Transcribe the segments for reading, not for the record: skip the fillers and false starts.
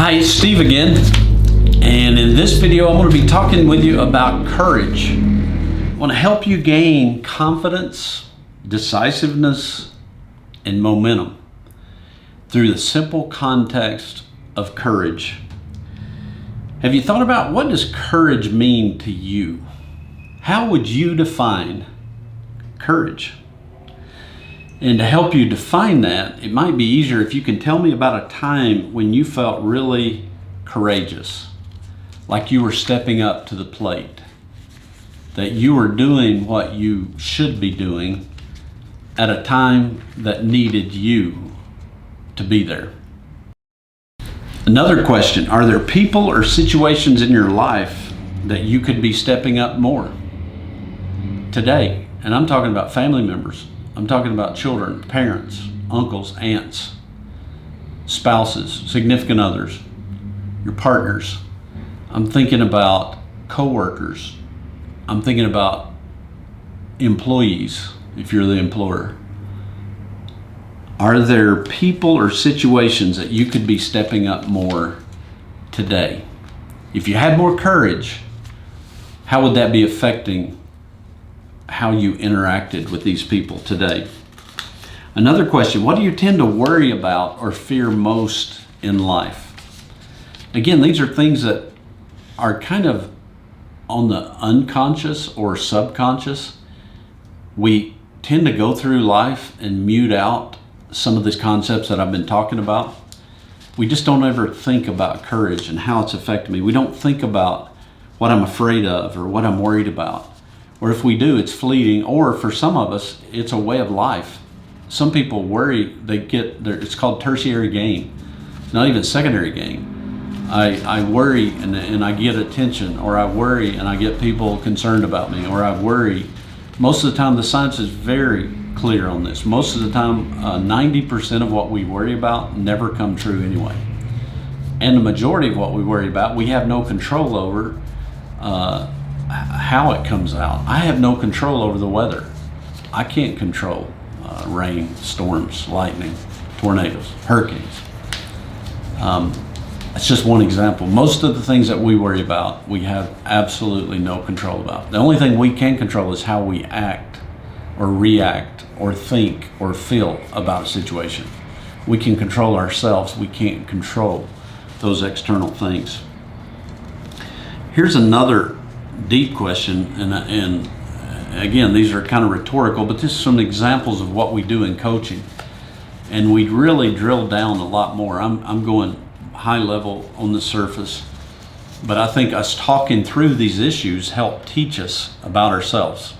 Hi, it's Steve again, and in this video I'm going to be talking with you about courage. I want to help you gain confidence, decisiveness, and momentum through the simple context of courage. Have you thought about what does courage mean to you? How would you define courage? And to help you define that, it might be easier if you can tell me about a time when you felt really courageous, like you were stepping up to the plate, that you were doing what you should be doing at a time that needed you to be there. Another question, are there people or situations in your life that you could be stepping up more today? And I'm talking about family members. I'm talking about children, parents, uncles, aunts, spouses, significant others, your partners. I'm thinking about coworkers. I'm thinking about employees, if you're the employer. Are there people or situations that you could be stepping up more today? If you had more courage, how would that be affecting how you interacted with these people today? Another question, what do you tend to worry about or fear most in life? Again, these are things that are kind of on the unconscious or subconscious. We tend to go through life and mute out some of these concepts that I've been talking about. We just don't ever think about courage and how it's affected me. We don't think about what I'm afraid of or what I'm worried about. Or if we do, it's fleeting, or for some of us, it's a way of life. Some people worry, it's called tertiary gain, not even secondary gain. I worry and I get attention, or I worry and I get people concerned about me, or I worry. Most of the time, the science is very clear on this. Most of the time, 90% of what we worry about never come true anyway. And the majority of what we worry about, we have no control over how it comes out. I have no control over the weather. I can't control rain, storms, lightning, tornadoes, hurricanes. That's just one example. Most of the things that we worry about, we have absolutely no control about. The only thing we can control is how we act or react or think or feel about a situation. We can control ourselves. We can't control those external things. Here's another deep question, and again, these are kind of rhetorical, but this is some examples of what we do in coaching, and we really drill down a lot more. I'm going high level on the surface, but I think us talking through these issues help teach us about ourselves.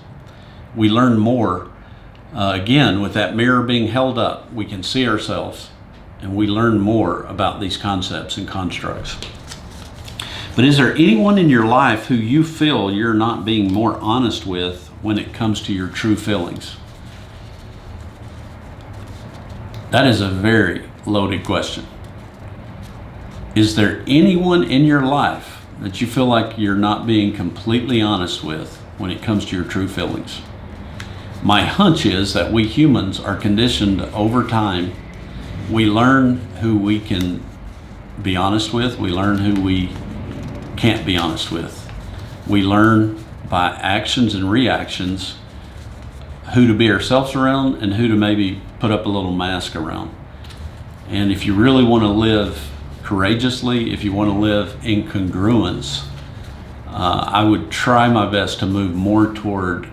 We learn more. Again, with that mirror being held up, we can see ourselves, and we learn more about these concepts and constructs. But is there anyone in your life who you feel you're not being more honest with when it comes to your true feelings? That is a very loaded question. Is there anyone in your life that you feel like you're not being completely honest with when it comes to your true feelings? My hunch is that we humans are conditioned over time. We learn who we can be honest with. We learn who we can't be honest with. We learn by actions and reactions who to be ourselves around and who to maybe put up a little mask around. And if you really want to live courageously, if you want to live in congruence, I would try my best to move more toward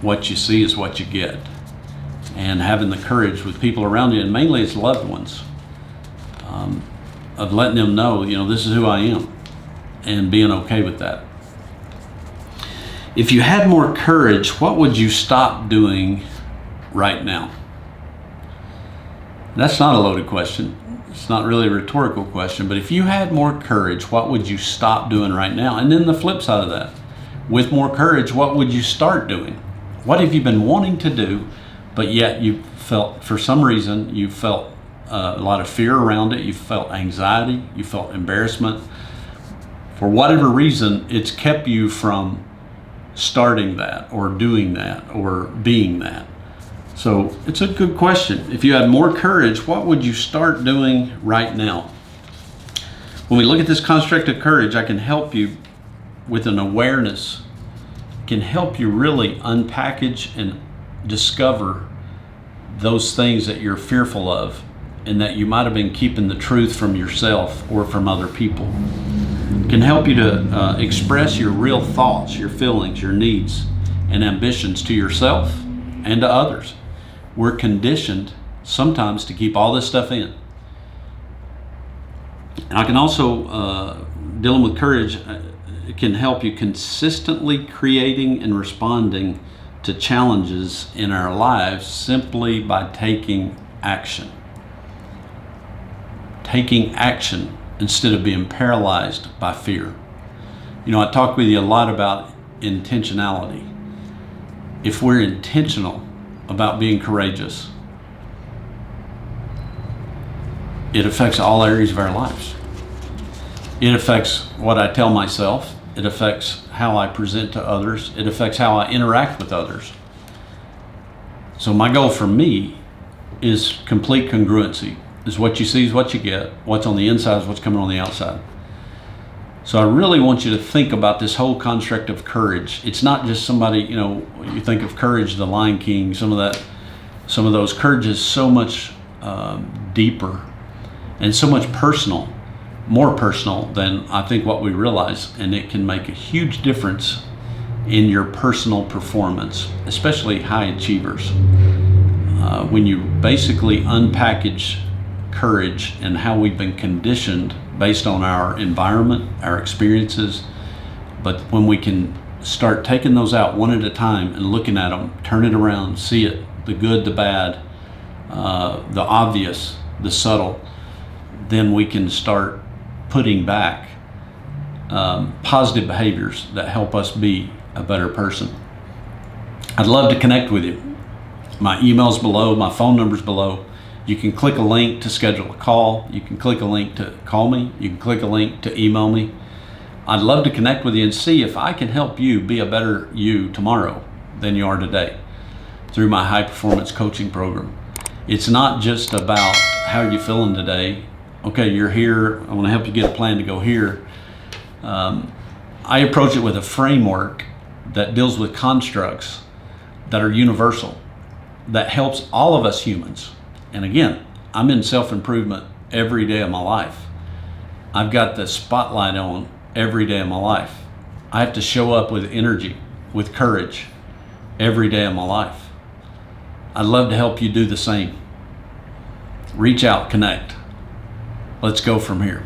what you see is what you get, and having the courage with people around you, and mainly it's loved ones, of letting them know, this is who I am, and being okay with that. If you had more courage, what would you stop doing right now? That's not a loaded question. It's not really a rhetorical question, but if you had more courage, what would you stop doing right now? And then the flip side of that, with more courage, what would you start doing? What have you been wanting to do, but yet you felt, for some reason, you felt a lot of fear around it, you felt anxiety, you felt embarrassment. For whatever reason, it's kept you from starting that or doing that or being that. So it's a good question. If you had more courage, what would you start doing right now? When we look at this construct of courage, I can help you with an awareness, can help you really unpackage and discover those things that you're fearful of and that you might have been keeping the truth from yourself or from other people. Can help you to express your real thoughts, your feelings, your needs and ambitions to yourself and to others. We're conditioned sometimes to keep all this stuff in. And I can also, dealing with courage, it can help you consistently creating and responding to challenges in our lives simply by taking action. Taking action instead of being paralyzed by fear. You know, I talk with you a lot about intentionality. If we're intentional about being courageous, it affects all areas of our lives. It affects what I tell myself. It affects how I present to others. It affects how I interact with others. So my goal for me is complete congruency. Is what you see is what you get. What's on the inside is what's coming on the outside. So I really want you to think about this whole construct of courage. It's not just somebody, you know, you think of courage, the Lion King, some of those courage is so much deeper and so much personal, more personal than I think what we realize, and it can make a huge difference in your personal performance, especially high achievers. When you basically unpackage courage and how we've been conditioned based on our environment, our experiences, but when we can start taking those out one at a time and looking at them, turn it around, see it, the good, the bad, the obvious, the subtle, then we can start putting back positive behaviors that help us be a better person. I'd love to connect with you. My email's below, my phone number's below. You can click a link to schedule a call. You can click a link to call me. You can click a link to email me. I'd love to connect with you and see if I can help you be a better you tomorrow than you are today through my high performance coaching program. It's not just about how are you feeling today. Okay, you're here. I want to help you get a plan to go here. I approach it with a framework that deals with constructs that are universal, that helps all of us humans. And again, I'm in self-improvement every day of my life. I've got the spotlight on every day of my life. I have to show up with energy, with courage every day of my life. I'd love to help you do the same. Reach out, connect. Let's go from here.